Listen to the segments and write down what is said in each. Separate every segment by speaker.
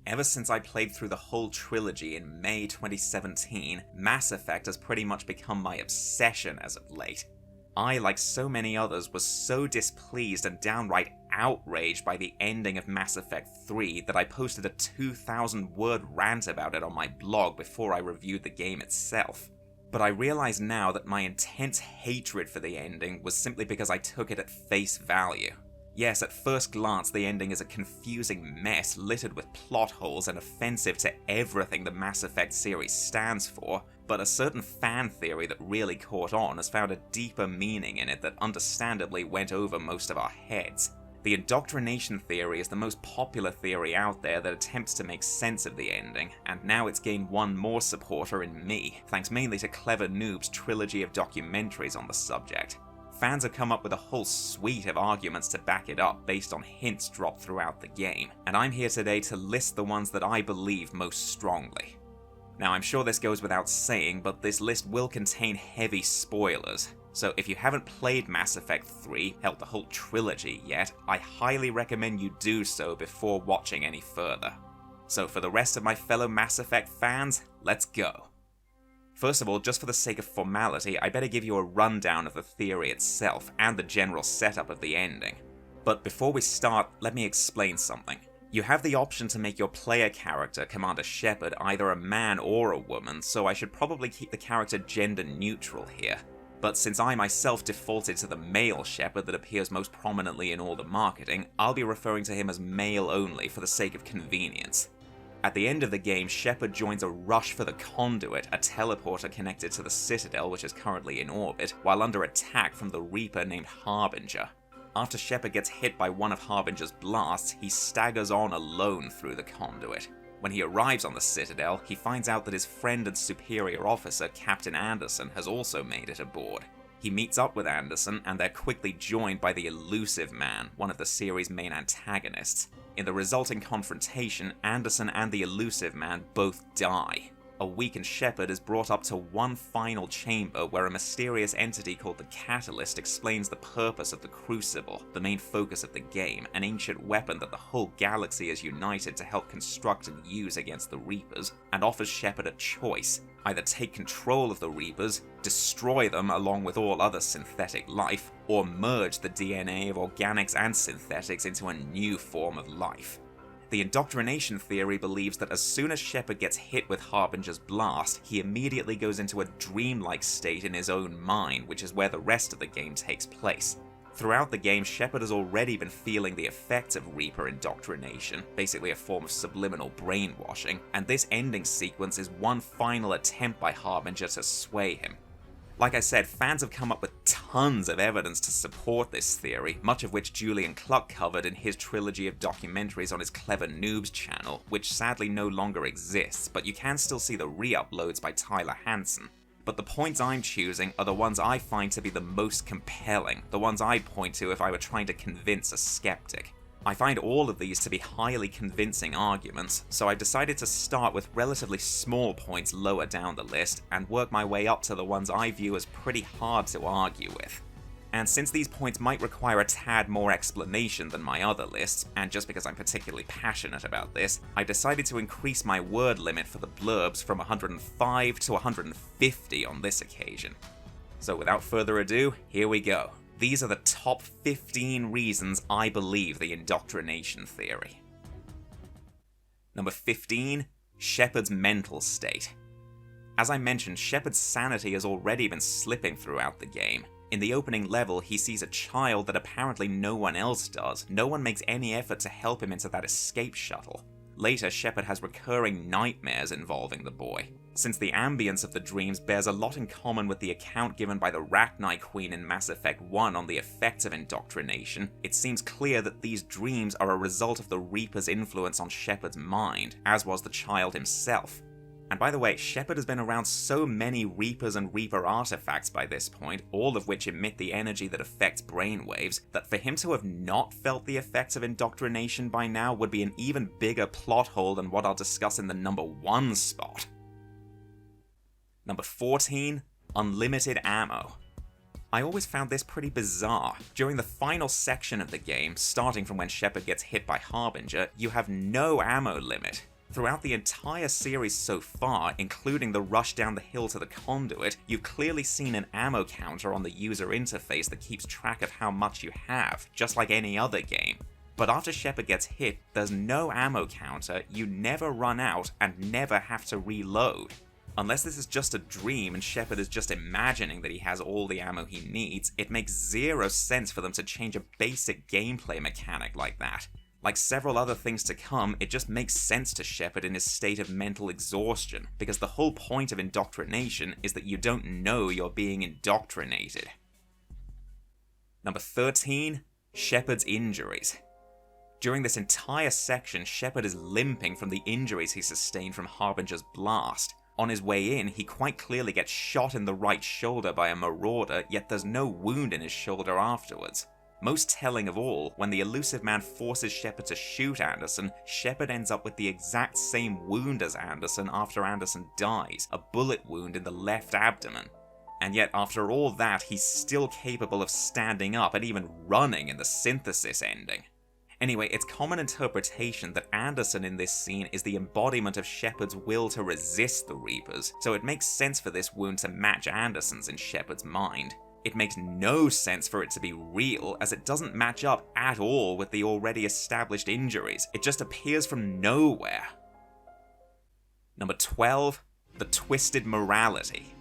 Speaker 1: Ever since I played through the whole trilogy in May 2017, Mass Effect has pretty much become my obsession as of late. I, like so many others, was so displeased and downright outraged by the ending of Mass Effect 3 that I posted a 2,000-word rant about it on my blog before I reviewed the game itself. But I realize now that my intense hatred for the ending was simply because I took it at face value. Yes, at first glance the ending is a confusing mess littered with plot holes and offensive to everything the Mass Effect series stands for, but a certain fan theory that really caught on has found a deeper meaning in it that understandably went over most of our heads. The Indoctrination Theory is the most popular theory out there that attempts to make sense of the ending, and now it's gained one more supporter in me, thanks mainly to Clever Noob's trilogy of documentaries on the subject. Fans have come up with a whole suite of arguments to back it up based on hints dropped throughout the game, and I'm here today to list the ones that I believe most strongly. Now, I'm sure this goes without saying, but this list will contain heavy spoilers, so if you haven't played Mass Effect 3, hell, the whole trilogy yet, I highly recommend you do so before watching any further. So for the rest of my fellow Mass Effect fans, let's go. First of all, just for the sake of formality, I better give you a rundown of the theory itself and the general setup of the ending. But before we start, let me explain something. You have the option to make your player character, Commander Shepard, either a man or a woman, so I should probably keep the character gender neutral here. But since I myself defaulted to the male Shepard that appears most prominently in all the marketing, I'll be referring to him as male only for the sake of convenience. At the end of the game, Shepard joins a rush for the Conduit, a teleporter connected to the Citadel which is currently in orbit, while under attack from the Reaper named Harbinger. After Shepard gets hit by one of Harbinger's blasts, he staggers on alone through the Conduit. When he arrives on the Citadel, he finds out that his friend and superior officer, Captain Anderson, has also made it aboard. He meets up with Anderson, and they're quickly joined by the Elusive Man, one of the series' main antagonists. In the resulting confrontation, Anderson and the Elusive Man both die. A weakened Shepard is brought up to one final chamber where a mysterious entity called the Catalyst explains the purpose of the Crucible, the main focus of the game, an ancient weapon that the whole galaxy is united to help construct and use against the Reapers, and offers Shepard a choice: either take control of the Reapers, destroy them along with all other synthetic life, or merge the DNA of organics and synthetics into a new form of life. The Indoctrination Theory believes that as soon as Shepard gets hit with Harbinger's blast, he immediately goes into a dreamlike state in his own mind, which is where the rest of the game takes place. Throughout the game, Shepard has already been feeling the effects of Reaper indoctrination, basically a form of subliminal brainwashing, and this ending sequence is one final attempt by Harbinger to sway him. Like I said, fans have come up with tons of evidence to support this theory, much of which Julian Cluck covered in his trilogy of documentaries on his Clever Noobs channel, which sadly no longer exists, but you can still see the re-uploads by Tyler Hansen. But the points I'm choosing are the ones I find to be the most compelling, the ones I'd point to if I were trying to convince a skeptic. I find all of these to be highly convincing arguments, so I decided to start with relatively small points lower down the list and work my way up to the ones I view as pretty hard to argue with. And since these points might require a tad more explanation than my other lists, and just because I'm particularly passionate about this, I decided to increase my word limit for the blurbs from 105 to 150 on this occasion. So without further ado, here we go. These are the top 15 reasons I believe the Indoctrination Theory. Number 15, Shepard's mental state. As I mentioned, Shepard's sanity has already been slipping throughout the game. In the opening level, he sees a child that apparently no one else does. No one makes any effort to help him into that escape shuttle. Later, Shepard has recurring nightmares involving the boy. Since the ambience of the dreams bears a lot in common with the account given by the Rachni Queen in Mass Effect 1 on the effects of indoctrination, it seems clear that these dreams are a result of the Reaper's influence on Shepard's mind, as was the child himself. And by the way, Shepard has been around so many Reapers and Reaper artifacts by this point, all of which emit the energy that affects brainwaves, that for him to have not felt the effects of indoctrination by now would be an even bigger plot hole than what I'll discuss in the number 1 spot. Number 14, unlimited ammo. I always found this pretty bizarre. During the final section of the game, starting from when Shepard gets hit by Harbinger, you have no ammo limit. Throughout the entire series so far, including the rush down the hill to the conduit, you've clearly seen an ammo counter on the user interface that keeps track of how much you have, just like any other game. But after Shepard gets hit, there's no ammo counter, you never run out, and never have to reload. Unless this is just a dream and Shepard is just imagining that he has all the ammo he needs, it makes zero sense for them to change a basic gameplay mechanic like that. Like several other things to come, it just makes sense to Shepard in his state of mental exhaustion, because the whole point of indoctrination is that you don't know you're being indoctrinated. Number 13, Shepard's injuries. During this entire section, Shepard is limping from the injuries he sustained from Harbinger's blast. On his way in, he quite clearly gets shot in the right shoulder by a marauder, yet there's no wound in his shoulder afterwards. Most telling of all, when the elusive man forces Shepard to shoot Anderson, Shepard ends up with the exact same wound as Anderson after Anderson dies, a bullet wound in the left abdomen. And yet after all that, he's still capable of standing up and even running in the synthesis ending. Anyway, it's common interpretation that Anderson in this scene is the embodiment of Shepard's will to resist the Reapers, so it makes sense for this wound to match Anderson's in Shepard's mind. It makes no sense for it to be real, as it doesn't match up at all with the already established injuries. It just appears from nowhere. Number 12, the twisted morality.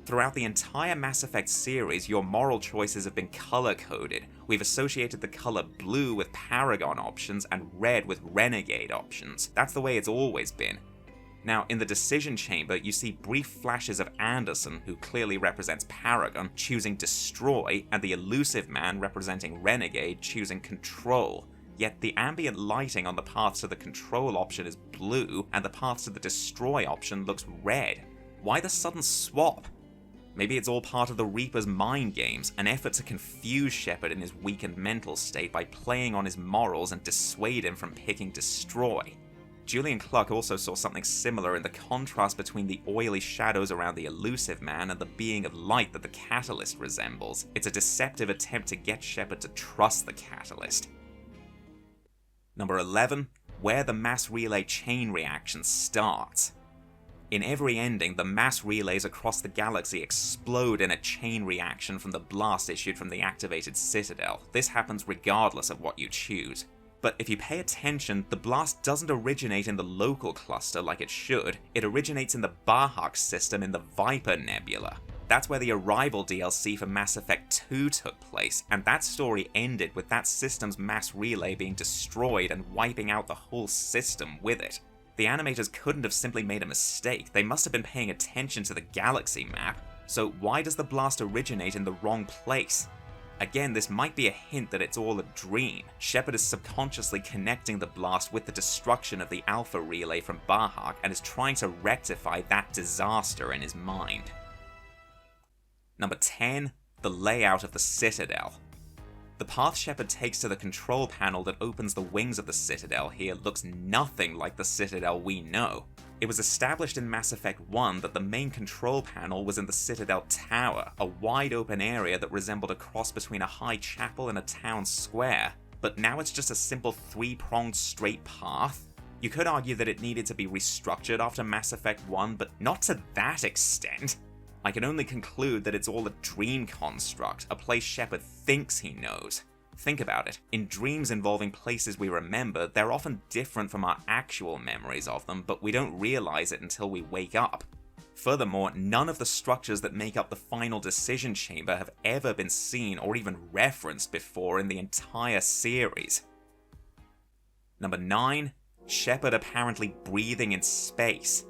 Speaker 1: Throughout the entire Mass Effect series, your moral choices have been color-coded. We've associated the color blue with Paragon options and red with Renegade options. That's the way it's always been. Now, in the Decision Chamber, you see brief flashes of Anderson, who clearly represents Paragon, choosing Destroy, and the elusive man representing Renegade choosing Control. Yet the ambient lighting on the path to the Control option is blue, and the path to the Destroy option looks red. Why the sudden swap? Maybe it's all part of the Reaper's mind games, an effort to confuse Shepard in his weakened mental state by playing on his morals and dissuade him from picking Destroy. Julian Cluck also saw something similar in the contrast between the oily shadows around the elusive man and the being of light that the Catalyst resembles. It's a deceptive attempt to get Shepard to trust the Catalyst. Number 11, where the mass relay chain reaction starts. In every ending, the mass relays across the galaxy explode in a chain reaction from the blast issued from the activated Citadel. This happens regardless of what you choose. But if you pay attention, the blast doesn't originate in the local cluster like it should, it originates in the Bahak system in the Viper Nebula. That's where the Arrival DLC for Mass Effect 2 took place, and that story ended with that system's mass relay being destroyed and wiping out the whole system with it. The animators couldn't have simply made a mistake, they must have been paying attention to the galaxy map, so why does the blast originate in the wrong place? Again, this might be a hint that it's all a dream. Shepard is subconsciously connecting the blast with the destruction of the Alpha Relay from Bahak and is trying to rectify that disaster in his mind. Number 10, the layout of the Citadel. The path Shepard takes to the control panel that opens the wings of the Citadel here looks nothing like the Citadel we know. It was established in Mass Effect 1 that the main control panel was in the Citadel Tower, a wide open area that resembled a cross between a high chapel and a town square, but now it's just a simple three-pronged straight path. You could argue that it needed to be restructured after Mass Effect 1, but not to that extent. I can only conclude that it's all a dream construct, a place Shepard thinks he knows. Think about it. In dreams involving places we remember, they're often different from our actual memories of them, but we don't realize it until we wake up. Furthermore, none of the structures that make up the final decision chamber have ever been seen or even referenced before in the entire series. Number 9, Shepard apparently breathing in space.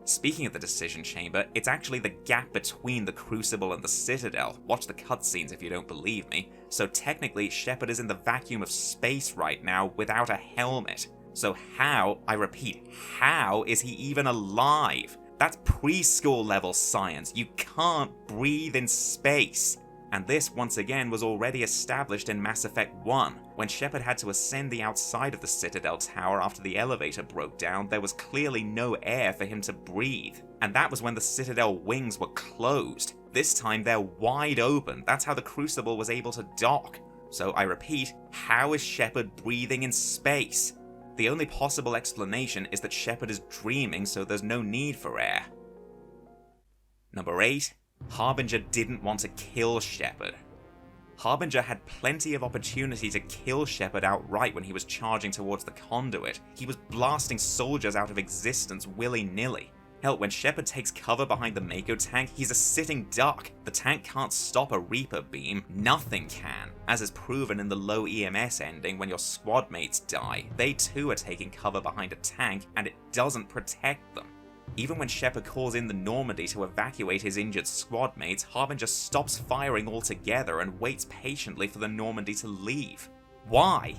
Speaker 1: Speaking of the decision chamber, it's actually the gap between the Crucible and the Citadel. Watch the cutscenes if you don't believe me. So technically, Shepard is in the vacuum of space right now without a helmet. So how, I repeat, how is he even alive? That's preschool level science. You can't breathe in space. And this, once again, was already established in Mass Effect 1. When Shepard had to ascend the outside of the Citadel Tower after the elevator broke down, there was clearly no air for him to breathe. And that was when the Citadel wings were closed. This time they're wide open. That's how the Crucible was able to dock. So I repeat, how is Shepard breathing in space? The only possible explanation is that Shepard is dreaming, so there's no need for air. Number 8. Harbinger didn't want to kill Shepard. Harbinger had plenty of opportunity to kill Shepard outright when he was charging towards the conduit. He was blasting soldiers out of existence willy-nilly. Hell, when Shepard takes cover behind the Mako tank, he's a sitting duck. The tank can't stop a Reaper beam, nothing can, as is proven in the low EMS ending when your squad mates die. They too are taking cover behind a tank, and it doesn't protect them. Even when Shepard calls in the Normandy to evacuate his injured squad mates, Harbinger stops firing altogether and waits patiently for the Normandy to leave. Why?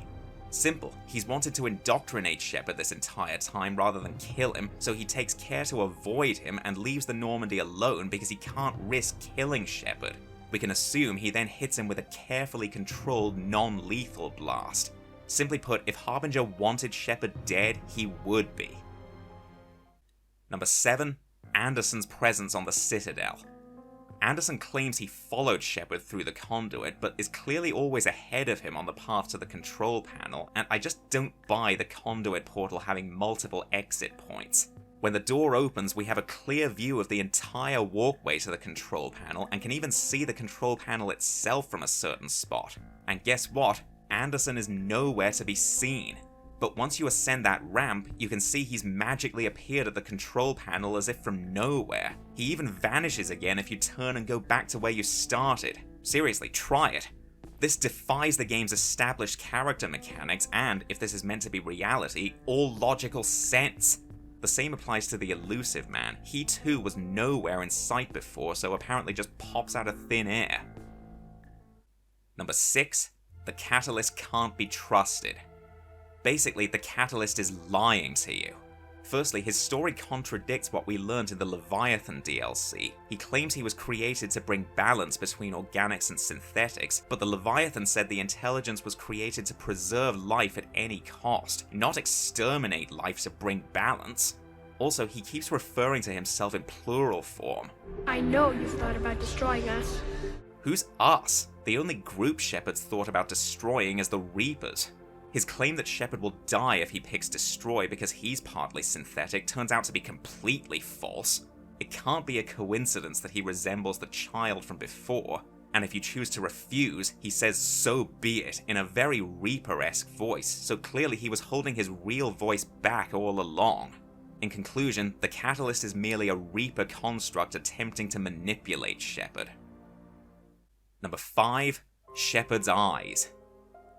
Speaker 1: Simple, he's wanted to indoctrinate Shepard this entire time rather than kill him, so he takes care to avoid him and leaves the Normandy alone because he can't risk killing Shepard. We can assume he then hits him with a carefully controlled, non-lethal blast. Simply put, if Harbinger wanted Shepard dead, he would be. Number 7. Anderson's presence on the Citadel. Anderson claims he followed Shepard through the conduit, but is clearly always ahead of him on the path to the control panel, and I just don't buy the conduit portal having multiple exit points. When the door opens, we have a clear view of the entire walkway to the control panel, and can even see the control panel itself from a certain spot. And guess what? Anderson is nowhere to be seen. But once you ascend that ramp, you can see he's magically appeared at the control panel as if from nowhere. He even vanishes again if you turn and go back to where you started. Seriously, try it. This defies the game's established character mechanics and, if this is meant to be reality, all logical sense. The same applies to the Elusive Man. He too was nowhere in sight before, so apparently just pops out of thin air. Number 6. The Catalyst can't be trusted. Basically, the Catalyst is lying to you. Firstly, his story contradicts what we learned in the Leviathan DLC. He claims he was created to bring balance between organics and synthetics, but the Leviathan said the intelligence was created to preserve life at any cost, not exterminate life to bring balance. Also, he keeps referring to himself in plural form.
Speaker 2: I know you've thought about destroying us.
Speaker 1: Who's us? The only group Shepard's thought about destroying is the Reapers. His claim that Shepard will die if he picks Destroy because he's partly synthetic turns out to be completely false. It can't be a coincidence that he resembles the child from before, and if you choose to refuse, he says so be it in a very Reaper-esque voice, so clearly he was holding his real voice back all along. In conclusion, the Catalyst is merely a Reaper construct attempting to manipulate Shepard. Number 5. Shepard's eyes.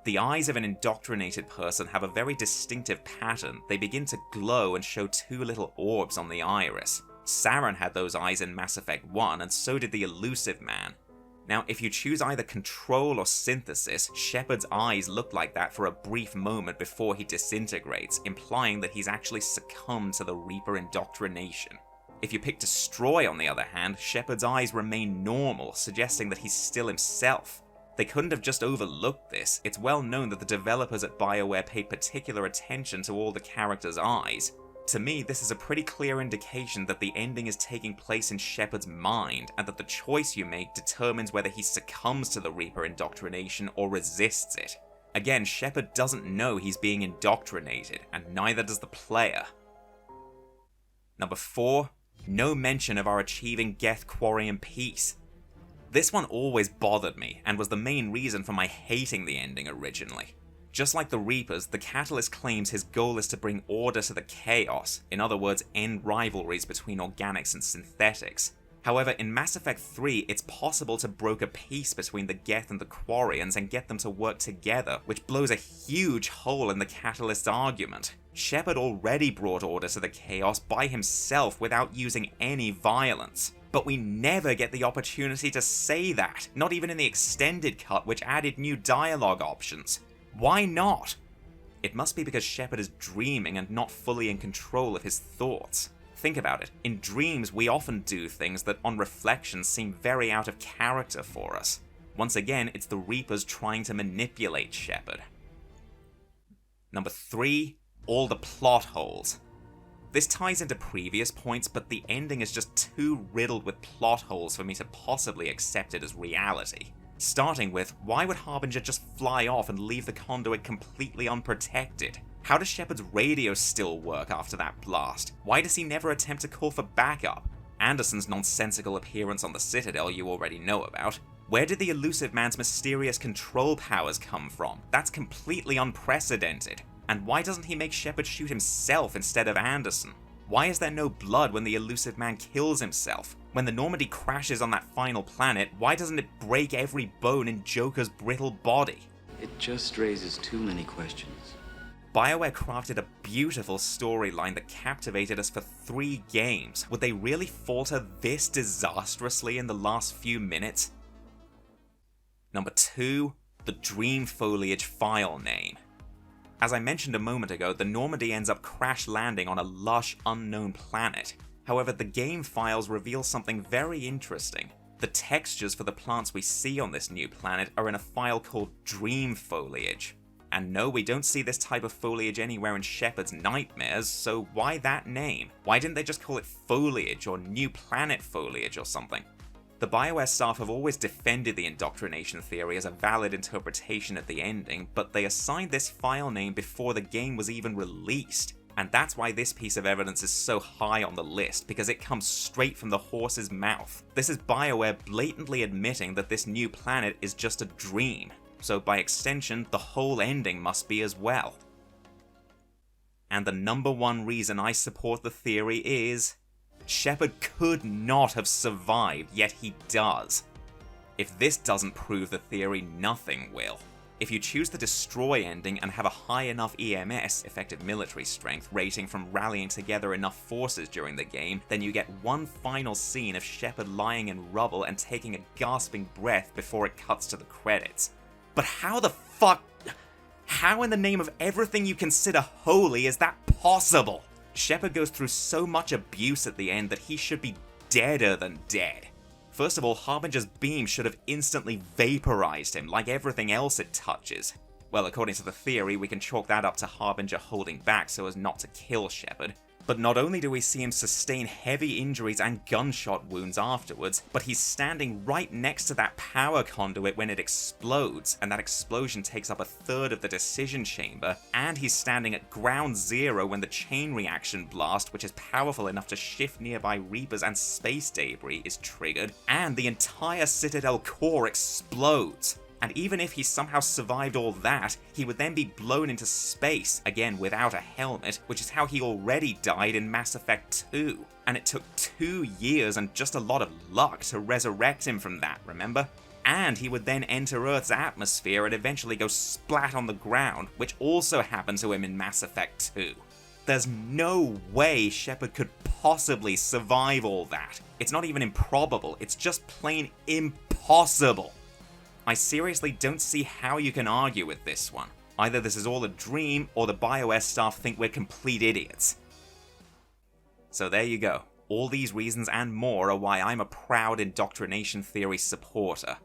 Speaker 1: The eyes of an indoctrinated person have a very distinctive pattern. They begin to glow and show 2 little orbs on the iris. Saren had those eyes in Mass Effect 1, and so did the Elusive Man. Now, if you choose either Control or Synthesis, Shepard's eyes look like that for a brief moment before he disintegrates, implying that he's actually succumbed to the Reaper indoctrination. If you pick Destroy, on the other hand, Shepard's eyes remain normal, suggesting that he's still himself. They couldn't have just overlooked this. It's well known that the developers at BioWare paid particular attention to all the characters' eyes. To me, this is a pretty clear indication that the ending is taking place in Shepard's mind, and that the choice you make determines whether he succumbs to the Reaper indoctrination or resists it. Again, Shepard doesn't know he's being indoctrinated, and neither does the player. Number 4. No mention of our achieving geth quarian peace. This one always bothered me, and was the main reason for my hating the ending originally. Just like the Reapers, the Catalyst claims his goal is to bring order to the chaos, in other words, end rivalries between organics and synthetics. However, in Mass Effect 3, it's possible to broker peace between the Geth and the Quarians and get them to work together, which blows a huge hole in the Catalyst's argument. Shepard already brought order to the chaos by himself without using any violence. But we never get the opportunity to say that, not even in the extended cut, which added new dialogue options. Why not? It must be because Shepard is dreaming and not fully in control of his thoughts. Think about it, in dreams we often do things that on reflection seem very out of character for us. Once again, it's the Reapers trying to manipulate Shepard. Number 3, all the plot holes. This ties into previous points, but the ending is just too riddled with plot holes for me to possibly accept it as reality. Starting with, why would Harbinger just fly off and leave the conduit completely unprotected? How does Shepard's radio still work after that blast? Why does he never attempt to call for backup? Anderson's nonsensical appearance on the Citadel you already know about. Where did the Elusive Man's mysterious control powers come from? That's completely unprecedented. And why doesn't he make Shepard shoot himself instead of Anderson? Why is there no blood when the Elusive Man kills himself? When the Normandy crashes on that final planet, why doesn't it break every bone in Joker's brittle body?
Speaker 3: It just raises too many questions.
Speaker 1: BioWare crafted a beautiful storyline that captivated us for 3 games. Would they really falter this disastrously in the last few minutes? Number 2, the Dream Foliage file name. As I mentioned a moment ago, the Normandy ends up crash landing on a lush, unknown planet. However, the game files reveal something very interesting. The textures for the plants we see on this new planet are in a file called Dream Foliage. And no, we don't see this type of foliage anywhere in Shepard's nightmares, so why that name? Why didn't they just call it Foliage or New Planet Foliage or something? The BioWare staff have always defended the Indoctrination Theory as a valid interpretation of the ending, but they assigned this file name before the game was even released. And that's why this piece of evidence is so high on the list, because it comes straight from the horse's mouth. This is BioWare blatantly admitting that this new planet is just a dream. So by extension, the whole ending must be as well. And the number one reason I support the theory is Shepard could not have survived, yet he does. If this doesn't prove the theory, nothing will. If you choose the destroy ending and have a high enough EMS, effective military strength, rating from rallying together enough forces during the game, then you get one final scene of Shepard lying in rubble and taking a gasping breath before it cuts to the credits. But how the fuck... How in the name of everything you consider holy is that possible? Shepard goes through so much abuse at the end that he should be deader than dead. First of all, Harbinger's beam should have instantly vaporized him, like everything else it touches. Well, according to the theory, we can chalk that up to Harbinger holding back so as not to kill Shepard. But not only do we see him sustain heavy injuries and gunshot wounds afterwards, but he's standing right next to that power conduit when it explodes, and that explosion takes up a third of the decision chamber, and he's standing at ground zero when the chain reaction blast, which is powerful enough to shift nearby Reapers and space debris, is triggered, and the entire Citadel core explodes. And even if he somehow survived all that, he would then be blown into space, again without a helmet, which is how he already died in Mass Effect 2. And it took 2 years and just a lot of luck to resurrect him from that, remember? And he would then enter Earth's atmosphere and eventually go splat on the ground, which also happened to him in Mass Effect 2. There's no way Shepard could possibly survive all that. It's not even improbable, it's just plain impossible. I seriously don't see how you can argue with this one. Either this is all a dream, or the BioWare staff think we're complete idiots. So there you go. All these reasons and more are why I'm a proud Indoctrination Theory supporter.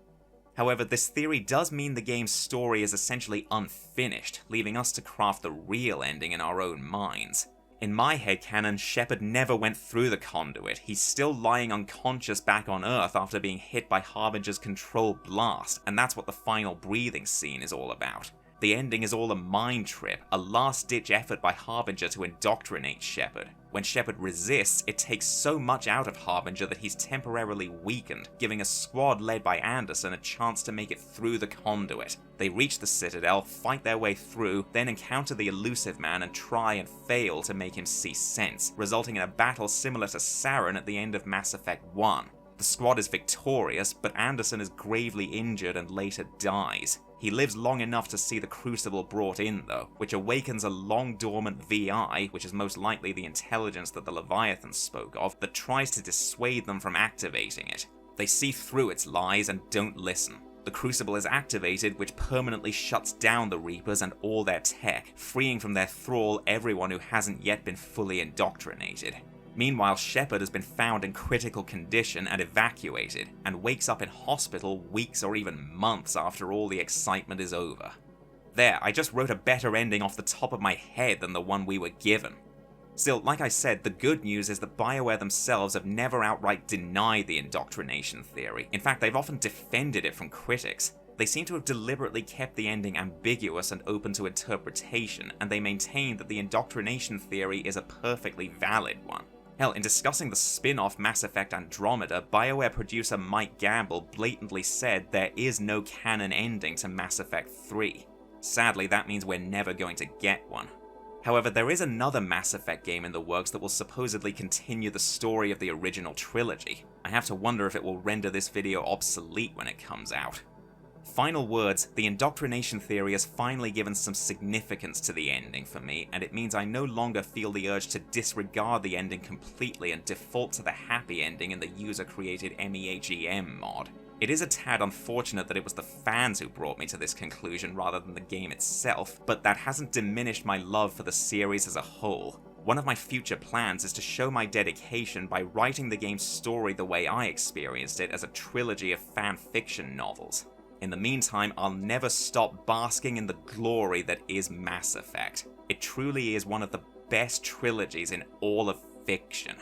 Speaker 1: However, this theory does mean the game's story is essentially unfinished, leaving us to craft the real ending in our own minds. In my headcanon, Shepard never went through the conduit. He's still lying unconscious back on Earth after being hit by Harbinger's controlled blast, and that's what the final breathing scene is all about. The ending is all a mind trip, a last-ditch effort by Harbinger to indoctrinate Shepard. When Shepard resists, it takes so much out of Harbinger that he's temporarily weakened, giving a squad led by Anderson a chance to make it through the conduit. They reach the Citadel, fight their way through, then encounter the Elusive Man and try and fail to make him see sense, resulting in a battle similar to Saren at the end of Mass Effect 1. The squad is victorious, but Anderson is gravely injured and later dies. He lives long enough to see the Crucible brought in though, which awakens a long-dormant VI, which is most likely the intelligence that the Leviathan spoke of, that tries to dissuade them from activating it. They see through its lies and don't listen. The Crucible is activated, which permanently shuts down the Reapers and all their tech, freeing from their thrall everyone who hasn't yet been fully indoctrinated. Meanwhile, Shepard has been found in critical condition and evacuated, and wakes up in hospital weeks or even months after all the excitement is over. There, I just wrote a better ending off the top of my head than the one we were given. Still, like I said, the good news is that BioWare themselves have never outright denied the Indoctrination Theory. In fact, they've often defended it from critics. They seem to have deliberately kept the ending ambiguous and open to interpretation, and they maintain that the Indoctrination Theory is a perfectly valid one. Hell, in discussing the spin-off Mass Effect Andromeda, BioWare producer Mike Gamble blatantly said there is no canon ending to Mass Effect 3. Sadly, that means we're never going to get one. However, there is another Mass Effect game in the works that will supposedly continue the story of the original trilogy. I have to wonder if it will render this video obsolete when it comes out. Final words, the Indoctrination Theory has finally given some significance to the ending for me, and it means I no longer feel the urge to disregard the ending completely and default to the happy ending in the user-created MEAGM mod. It is a tad unfortunate that it was the fans who brought me to this conclusion rather than the game itself, but that hasn't diminished my love for the series as a whole. One of my future plans is to show my dedication by writing the game's story the way I experienced it as a trilogy of fan fiction novels. In the meantime, I'll never stop basking in the glory that is Mass Effect. It truly is one of the best trilogies in all of fiction.